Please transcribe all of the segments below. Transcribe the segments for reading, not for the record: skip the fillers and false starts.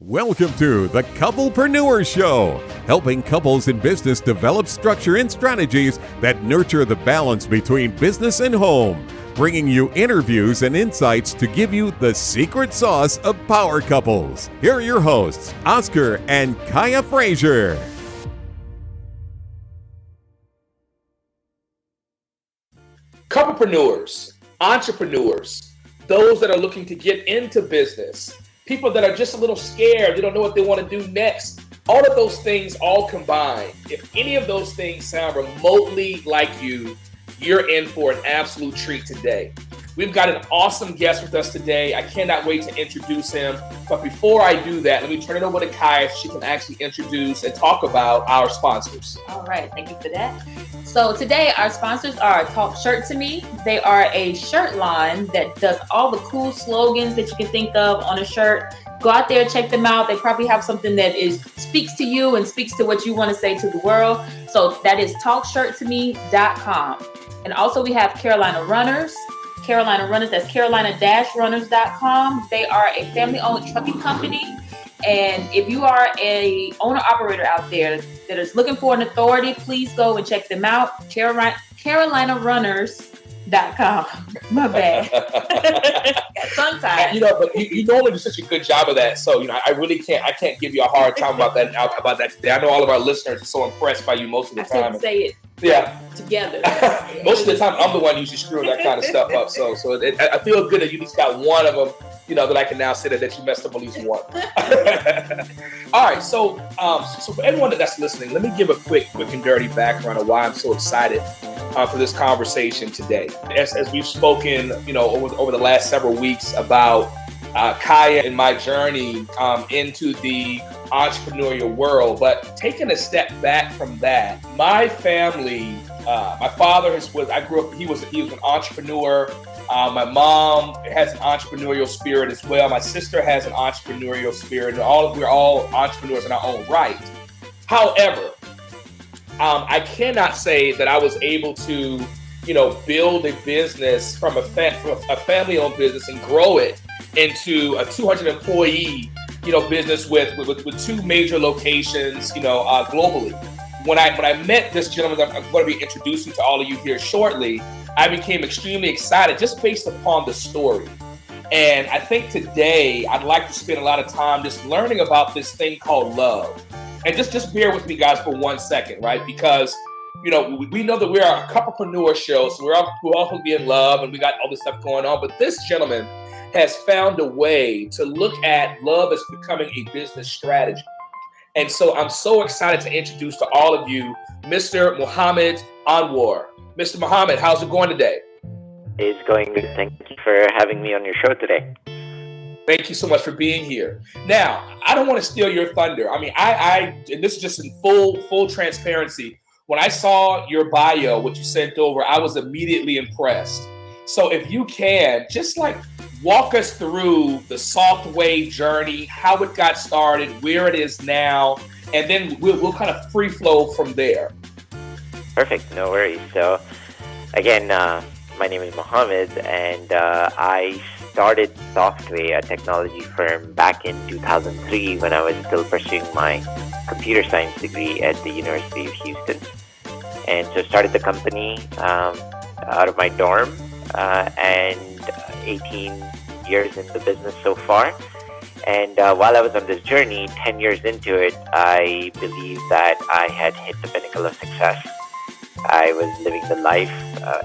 Welcome to the Couple-preneurs Show, helping couples in business develop structure and strategies that nurture the balance between business and home, bringing you interviews and insights to give you the secret sauce of power couples. Here are your hosts, Oscar and Kiya Frazier. Couple-preneurs, entrepreneurs, those that are looking to get into business, people that are just a little scared, they don't know what they want to do next. All of those things all combined. If any of those things sound remotely like you, you're in for an absolute treat today. We've got an awesome guest with us today. I cannot wait to introduce him. But before I do that, let me turn it over to Kiya so she can actually introduce and talk about our sponsors. All right, thank you for that. So today our sponsors are Talk Shirt to Me. They are a shirt line that does all the cool slogans that you can think of on a shirt. Go out there, check them out. They probably have something that speaks to you and speaks to what you want to say to the world. So that is talkshirttome.com. And also we have Carolina Runners. Carolina Runners, that's carolina-runners.com. They are a family-owned trucking company. And if you are a owner-operator out there that is looking for an authority, please go and check them out. carolinarunners.com. My bad. Sometimes. But you normally do such a good job of that. So, I really can't give you a hard time about that today. I know all of our listeners are so impressed by you most of the time. I couldn't say it. Yeah. Together. Most of the time, I'm the one usually screwing that kind of stuff up. So I feel good that you at least got one of them, that I can now say that you messed up at least one. All right. So for everyone that's listening, let me give a quick and dirty background of why I'm so excited for this conversation today. As we've spoken, over the last several weeks about Kiya and my journey into the entrepreneurial world, but taking a step back from that, my family, my father I grew up, he was an entrepreneur. My mom has an entrepreneurial spirit as well. My sister has an entrepreneurial spirit, and we're all entrepreneurs in our own right. However, I cannot say that I was able to, build a business from a family-owned business and grow it into a 200-employee, business with two major locations, globally. When I met this gentleman that I'm going to be introducing to all of you here shortly, I became extremely excited just based upon the story. And I think today I'd like to spend a lot of time just learning about this thing called love. And just bear with me, guys, for 1 second, right? Because, we know that we're a couple-preneur show, so we're all going to be in love and we got all this stuff going on. But this gentleman has found a way to look at love as becoming a business strategy. And so I'm so excited to introduce to all of you Mr. Mohammad Anwar. Mr. Mohammad, how's it going today? It's going good. Thank you for having me on your show today. Thank you so much for being here. Now, I don't want to steal your thunder. I mean, and this is just in full transparency. When I saw your bio, what you sent over, I was immediately impressed. So if you can, just walk us through the Softway journey, how it got started, where it is now, and then we'll kind of free flow from there. Perfect, no worries. So again, my name is Mohammad, and I started Softway, a technology firm, back in 2003 when I was still pursuing my computer science degree at the University of Houston. And so started the company out of my dorm, and 18 years in the business so far. And while I was on this journey, 10 years into it, I believed that I had hit the pinnacle of success. I was living the life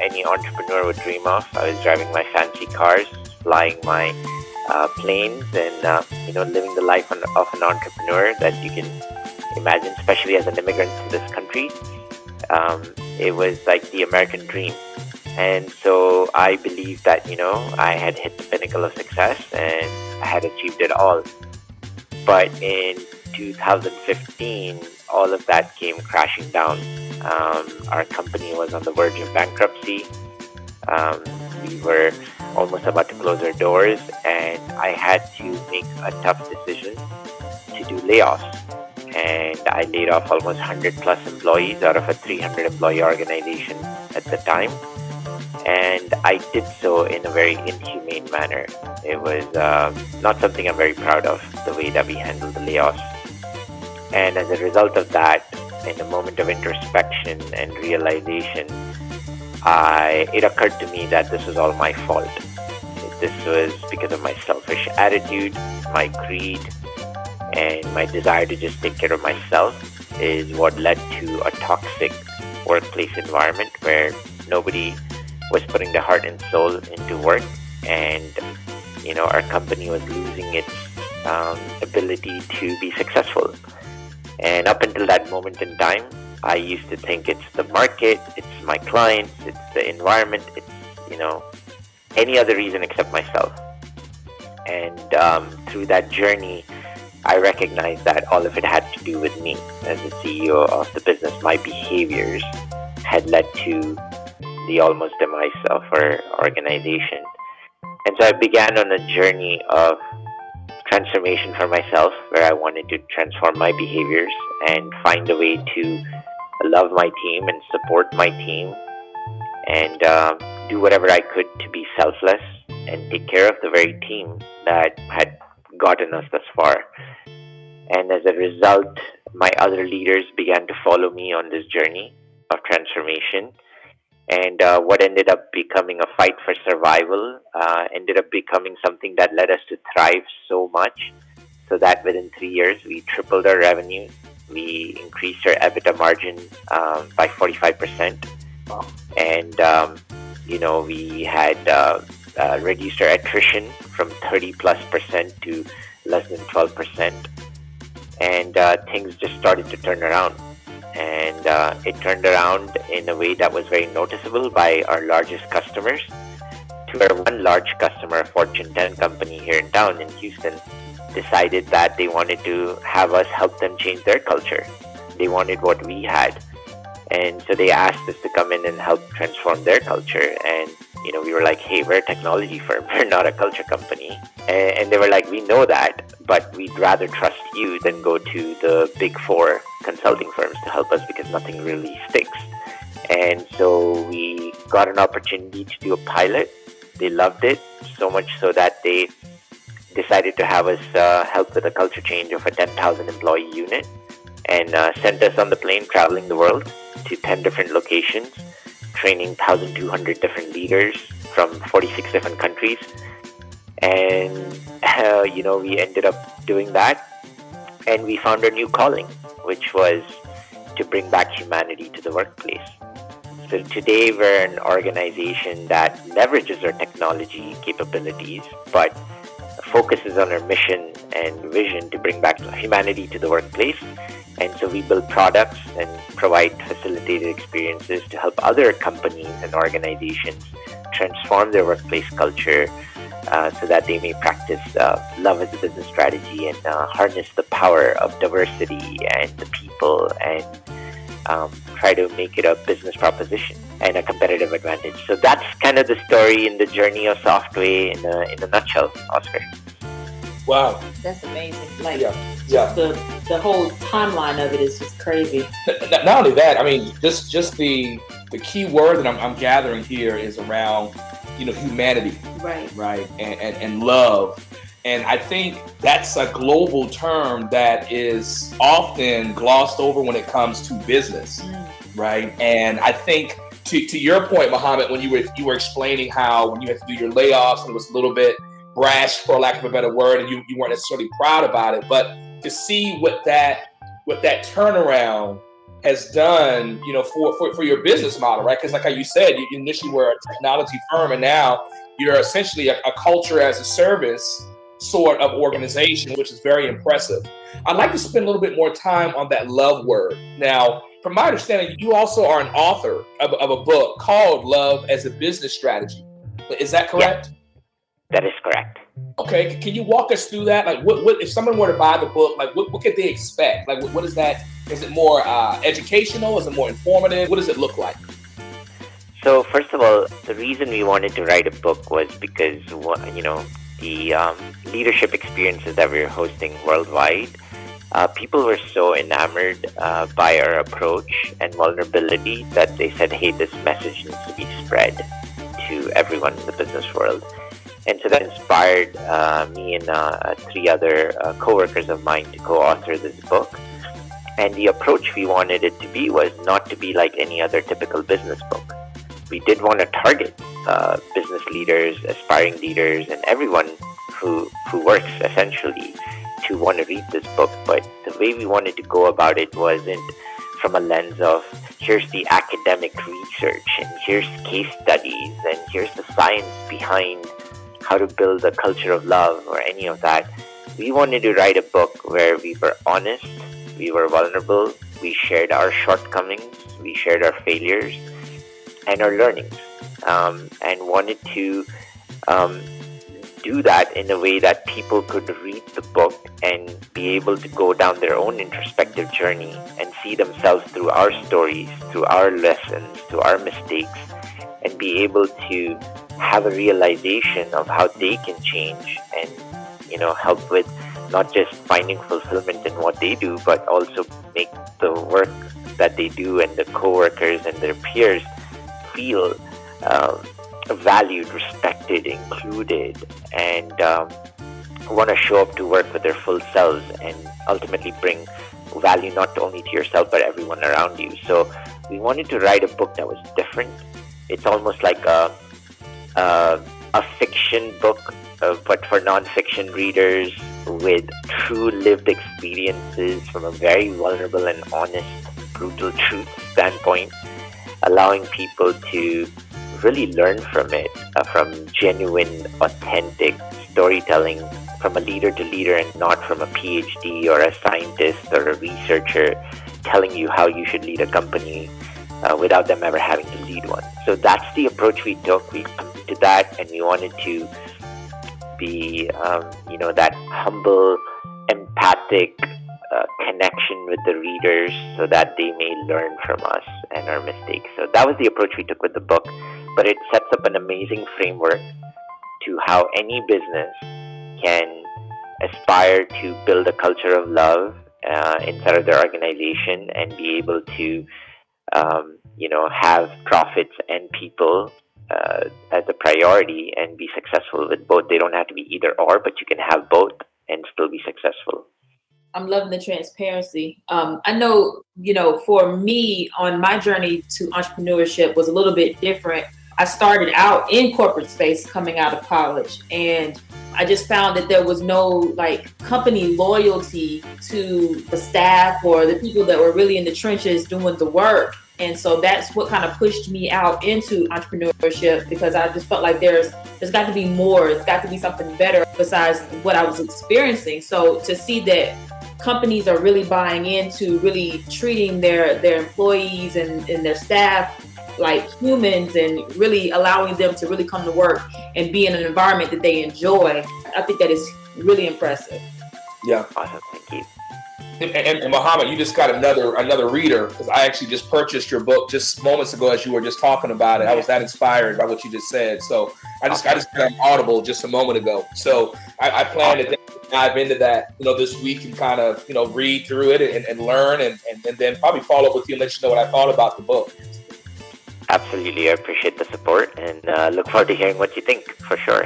any entrepreneur would dream of. I was driving my fancy cars, flying my planes, and living the life of an entrepreneur that you can imagine, especially as an immigrant to this country. It was like the American dream. And so I believed that, I had hit the pinnacle of success and I had achieved it all. But in 2015, all of that came crashing down. Our company was on the verge of bankruptcy. We were almost about to close our doors, and I had to make a tough decision to do layoffs. And I laid off almost 100 plus employees out of a 300 employee organization at the time. And I did so in a very inhumane manner. It was not something I'm very proud of, the way that we handled the layoffs. And as a result of that, in a moment of introspection and realization, it occurred to me that this was all my fault. This was because of my selfish attitude, my greed, and my desire to just take care of myself is what led to a toxic workplace environment where nobody was putting their heart and soul into work, and our company was losing its ability to be successful. And up until that moment in time, I used to think it's the market, it's my clients, it's the environment, it's any other reason except myself. And through that journey, I recognized that all of it had to do with me. As the CEO of the business, my behaviors had led to the almost demise of our organization. And so I began on a journey of transformation for myself, where I wanted to transform my behaviors and find a way to love my team and support my team, and do whatever I could to be selfless and take care of the very team that had gotten us thus far. And as a result, my other leaders began to follow me on this journey of transformation. And what ended up becoming a fight for survival ended up becoming something that led us to thrive so much, so that within 3 years, we tripled our revenue. We increased our EBITDA margin by 45%. And, we had reduced our attrition from 30+% to less than 12%. And things just started to turn around. And it turned around in a way that was very noticeable by our largest customers, to where one large customer, a Fortune 10 company here in town in Houston, decided that they wanted to have us help them change their culture. They wanted what we had. And so they asked us to come in and help transform their culture. And, we were like, hey, we're a technology firm. We're not a culture company. And they were like, we know that, but we'd rather trust you than go to the big four consulting firms to help us, because nothing really sticks. And so we got an opportunity to do a pilot. They loved it so much so that they decided to have us help with a culture change of a 10,000 employee unit, and sent us on the plane traveling the world to 10 different locations, training 1,200 different leaders from 46 different countries. And, we ended up doing that, and we found our new calling, which was to bring back humanity to the workplace. So today we're an organization that leverages our technology capabilities, but focuses on our mission and vision to bring back humanity to the workplace. And so we build products and provide facilitated experiences to help other companies and organizations transform their workplace culture, so that they may practice love as a business strategy and harness the power of diversity and the people, and try to make it a business proposition and a competitive advantage. So that's kind of the story in the journey of Softway in a nutshell, Oscar. Wow. That's amazing. The whole timeline of it is just crazy. Not only that, I mean, just the key word that I'm gathering here is around, humanity. Right. And love. And I think that's a global term that is often glossed over when it comes to business. Right. And I think to your point, Mohammad, when you were explaining how when you had to do your layoffs, and it was a little bit brash, for lack of a better word, and you weren't necessarily proud about it, but to see what that turnaround has done, for your business model, right? Because like how you said, you initially were a technology firm, and now you're essentially a culture as a service sort of organization, which is very impressive. I'd like to spend a little bit more time on that love word. Now, from my understanding, you also are an author of a book called Love as a Business Strategy. Is that correct? Yeah, that is correct. Okay, can you walk us through that? Like, what if someone were to buy the book? Like, what could they expect? Like, what is that? Is it more educational? Is it more informative? What does it look like? So, first of all, the reason we wanted to write a book was because, the leadership experiences that we were hosting worldwide, people were so enamored by our approach and vulnerability that they said, hey, this message needs to be spread to everyone in the business world. And so that inspired me and 3 other co-workers of mine to co-author this book. And the approach we wanted it to be was not to be like any other typical business book. We did want to target business leaders, aspiring leaders, and everyone who works essentially to want to read this book. But the way we wanted to go about it wasn't from a lens of here's the academic research and here's case studies and here's the science behind how to build a culture of love or any of that. We wanted to write a book where we were honest, we were vulnerable, we shared our shortcomings, we shared our failures and our learnings, and wanted to do that in a way that people could read the book and be able to go down their own introspective journey and see themselves through our stories, through our lessons, through our mistakes, and be able to have a realization of how they can change and, help with not just finding fulfillment in what they do, but also make the work that they do and the co-workers and their peers feel valued, respected, included, and want to show up to work with their full selves and ultimately bring value not only to yourself but everyone around you. So we wanted to write a book that was different. It's almost like a fiction book, but for non-fiction readers with true lived experiences from a very vulnerable and honest, brutal truth standpoint, allowing people to really learn from it, from genuine, authentic storytelling from a leader to leader and not from a PhD or a scientist or a researcher telling you how you should lead a company without them ever having to lead one. So that's the approach we took. We committed to that, and we wanted to be, that humble, empathic connection with the readers so that they may learn from us and our mistakes. So that was the approach we took with the book, but it sets up an amazing framework to how any business can aspire to build a culture of love inside of their organization and be able to have profits and people as a priority and be successful with both. They don't have to be either or, but you can have both and still be successful. I'm loving the transparency. I know, for me on my journey to entrepreneurship was a little bit different. I started out in corporate space coming out of college, and I just found that there was no company loyalty to the staff or the people that were really in the trenches doing the work. And so that's what kind of pushed me out into entrepreneurship, because I just felt like there's got to be more. It's got to be something better besides what I was experiencing. So to see that companies are really buying into really treating their employees and their staff like humans and really allowing them to really come to work and be in an environment that they enjoy, I think that is really impressive. Yeah. Awesome. Thank you. And Mohammad, you just got another reader, because I actually just purchased your book just moments ago as you were just talking about it. I was that inspired by what you just said. So I just got on Audible just a moment ago. So I plan to dive into that, this week and kind of, read through it and learn and then probably follow up with you and let you know what I thought about the book. Absolutely. I appreciate the support and look forward to hearing what you think, for sure.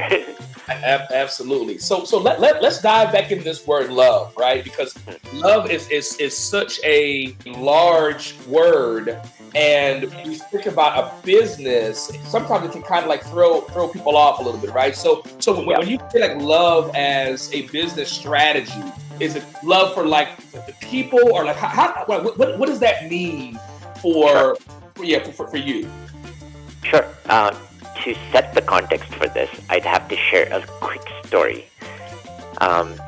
Absolutely. So let's dive back into this word love, right? Because love is such a large word, and we think about a business, sometimes it can kind of throw people off a little bit, right? So when you say love as a business strategy, is it love for the people, or what does that mean for you? Sure. To set the context for this, I'd have to share a quick story. In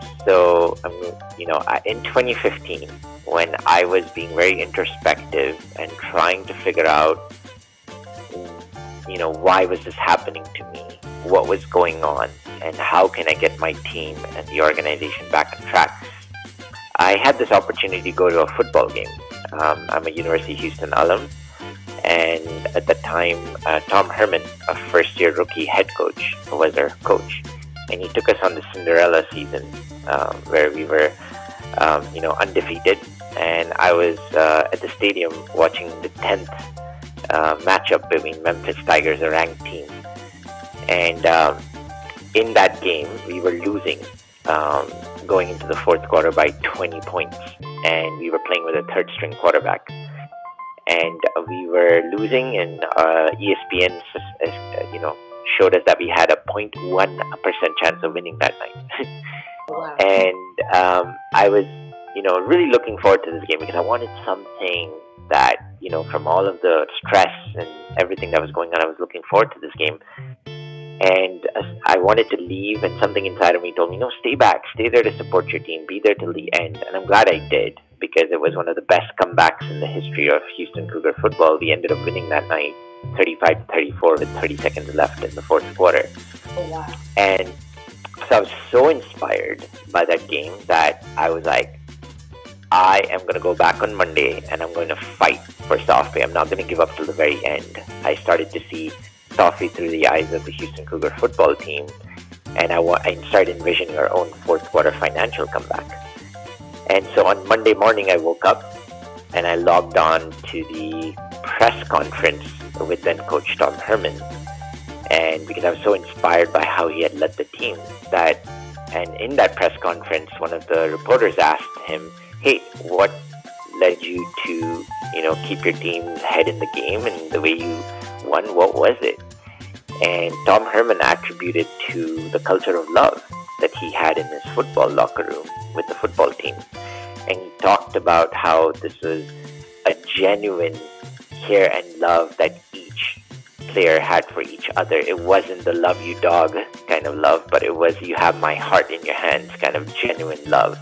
2015, when I was being very introspective and trying to figure out, why was this happening to me? What was going on? And how can I get my team and the organization back on track? I had this opportunity to go to a football game. I'm a University of Houston alum. And at the time, Tom Herman, a first-year rookie head coach, was our coach. And he took us on the Cinderella season where we were, undefeated. And I was at the stadium watching the 10th matchup between Memphis Tigers, a ranked team, And in that game, we were losing, going into the fourth quarter by 20 points. And we were playing with a third string quarterback. And we were losing, and ESPN, showed us that we had a 0.1% chance of winning that night. Wow. And I was, really looking forward to this game because I wanted something that, from all of the stress and everything that was going on, I was looking forward to this game. And I wanted to leave, and something inside of me told me, no, stay back, stay there to support your team, be there till the end. And I'm glad I did, because it was one of the best comebacks in the history of Houston Cougar football. We ended up winning that night 35-34 with 30 seconds left in the fourth quarter. Oh, wow. And so I was so inspired by that game that I was like, I am going to go back on Monday and I'm going to fight for Softway. I'm not going to give up till the very end. I started to see Softway through the eyes of the Houston Cougar football team, and I started envisioning our own fourth quarter financial comeback. And so on Monday morning, I woke up and I logged on to the press conference with then Coach Tom Herman. And because I was so inspired by how he had led the team, and in that press conference, one of the reporters asked him, hey, what led you to, keep your team's head in the game and the way you won? What was it? And Tom Herman attributed to the culture of love that he had in his football locker room with the football team. And he talked about how this was a genuine care and love that each player had for each other. It wasn't the love you dog kind of love, but it was you have my heart in your hands kind of genuine love.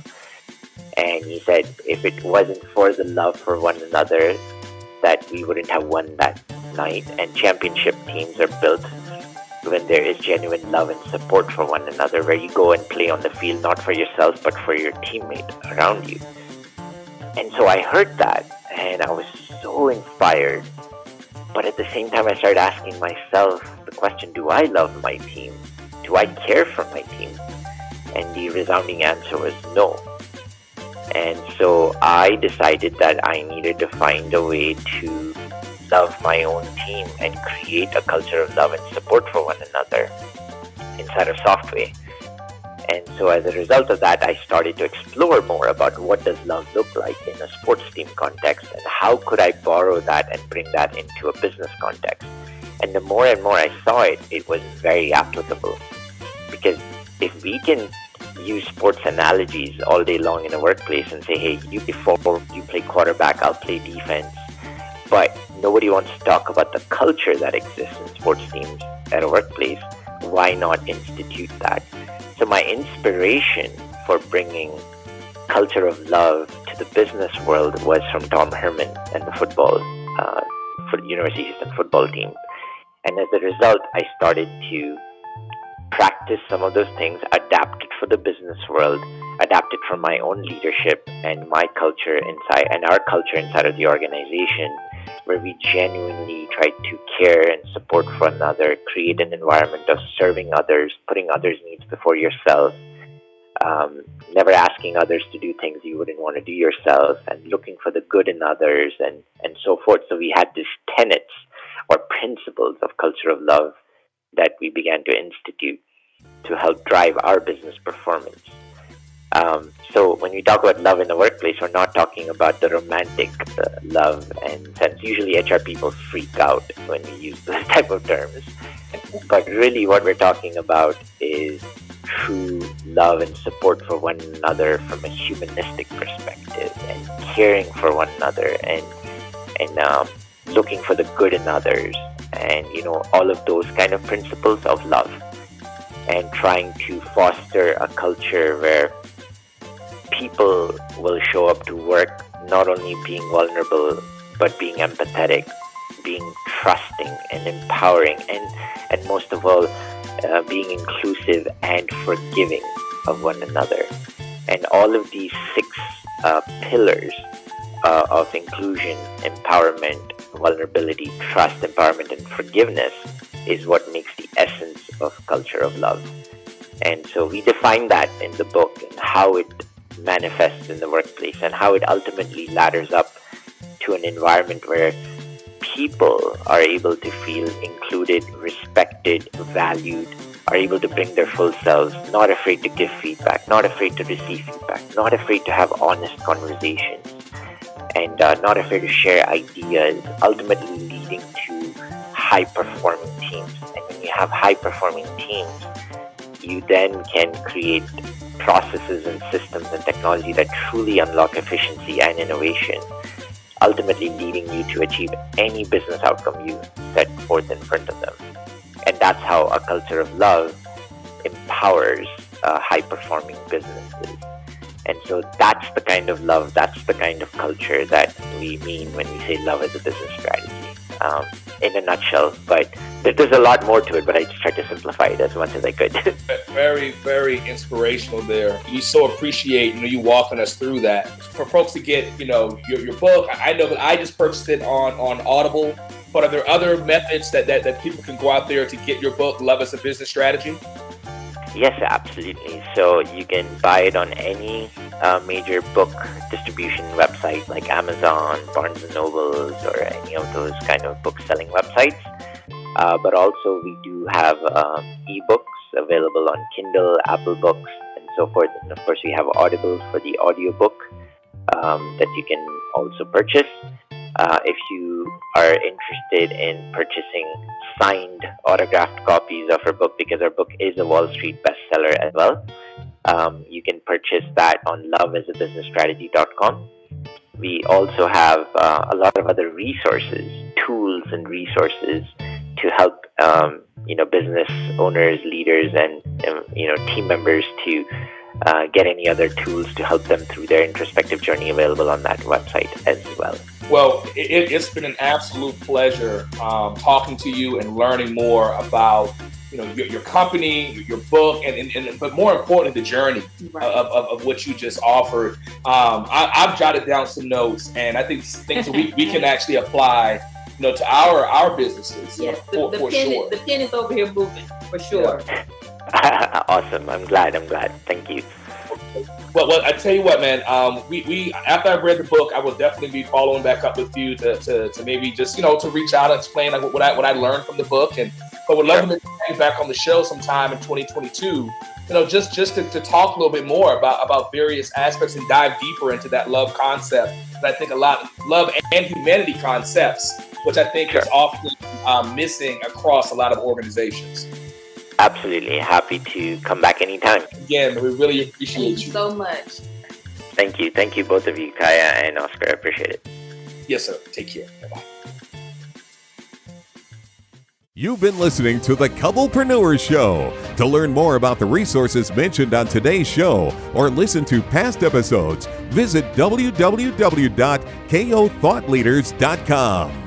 And he said if it wasn't for the love for one another, that we wouldn't have won that night. And championship teams are built when there is genuine love and support for one another, where you go and play on the field not for yourself but for your teammate around you. And so I heard that and I was so inspired. But at the same time, I started asking myself the question, do I love my team? Do I care for my team? And the resounding answer was no. And so I decided that I needed to find a way to love my own team and create a culture of love and support for one another inside of Softway. And so as a result of that, I started to explore more about what does love look like in a sports team context, and how could I borrow that and bring that into a business context. And the more and more I saw it, it was very applicable. Because if we can use sports analogies all day long in a workplace and say, hey, you play quarterback, I'll play defense, but nobody wants to talk about the culture that exists in sports teams at a workplace, why not institute that? So my inspiration for bringing culture of love to the business world was from Tom Herman and the University of Houston football team. And as a result, I started to practice some of those things, adapt it for the business world, adapt it from my own leadership and my culture inside, and our culture inside of the organization, where we genuinely try to care and support for another, create an environment of serving others, putting others' needs before yourself, never asking others to do things you wouldn't want to do yourself, and looking for the good in others, and so forth. So we had these tenets or principles of culture of love that we began to institute to help drive our business performance. So when we talk about love in the workplace, we're not talking about the romantic love and sense. Usually HR people freak out when we use those type of terms. But really what we're talking about is true love and support for one another from a humanistic perspective, and caring for one another, and looking for the good in others, and all of those kind of principles of love, and trying to foster a culture where people will show up to work not only being vulnerable but being empathetic, being trusting and empowering, and most of all being inclusive and forgiving of one another. And all of these 6 pillars of inclusion, empowerment, vulnerability, trust, empowerment, and forgiveness is what makes the essence of culture of love. And so we define that in the book, and how it manifests in the workplace, and how it ultimately ladders up to an environment where people are able to feel included, respected, valued, are able to bring their full selves, not afraid to give feedback, not afraid to receive feedback, not afraid to have honest conversations, and not afraid to share ideas, ultimately leading to high-performing teams. And when you have high-performing teams, you then can create processes and systems and technology that truly unlock efficiency and innovation, ultimately leading you to achieve any business outcome you set forth in front of them. And that's how a culture of love empowers high-performing businesses. And so that's the kind of love, that's the kind of culture that we mean when we say love as a business strategy, in a nutshell. But there's a lot more to it, but I just tried to simplify it as much as I could. Very, very inspirational there. We so appreciate, you walking us through that. For folks to get, your book, I know that I just purchased it on Audible, but are there other methods that people can go out there to get your book, Love as a Business Strategy? Yes, absolutely. So you can buy it on any major book distribution website like Amazon, Barnes & Nobles, or any of those kind of book selling websites. But also we do have ebooks available on Kindle, Apple Books, and so forth. And of course we have Audible for the audiobook that you can also purchase. If you are interested in purchasing signed autographed copies of our book, because our book is a Wall Street bestseller as well, you can purchase that on loveasabusinessstrategy.com. We also have a lot of other resources, tools and resources to help business owners, leaders, and team members to get any other tools to help them through their introspective journey available on that website as well. Well, it's been an absolute pleasure talking to you and learning more about your company, your book, and but more importantly, the journey of what you just offered. I've jotted down some notes, and I think things that we can actually apply to our businesses. Yes, for sure. The pen is over here moving for sure. Yeah. Awesome. I'm glad. Thank you. Well, I tell you what, man. We after I read the book, I will definitely be following back up with you to maybe just to reach out and explain like what I learned from the book, but would love to bring you back on the show sometime in 2022. Just to talk a little bit more about various aspects and dive deeper into that love concept. And I think a lot love and humanity concepts, which I think is often missing across a lot of organizations. Absolutely. Happy to come back anytime. Again, we really appreciate you. Thank you so much. Thank you. Thank you, both of you, Kiya and Oscar. I appreciate it. Yes, sir. Take care. Bye-bye. You've been listening to the Couple-preneurs Show. To learn more about the resources mentioned on today's show or listen to past episodes, visit www.kothoughtleaders.com.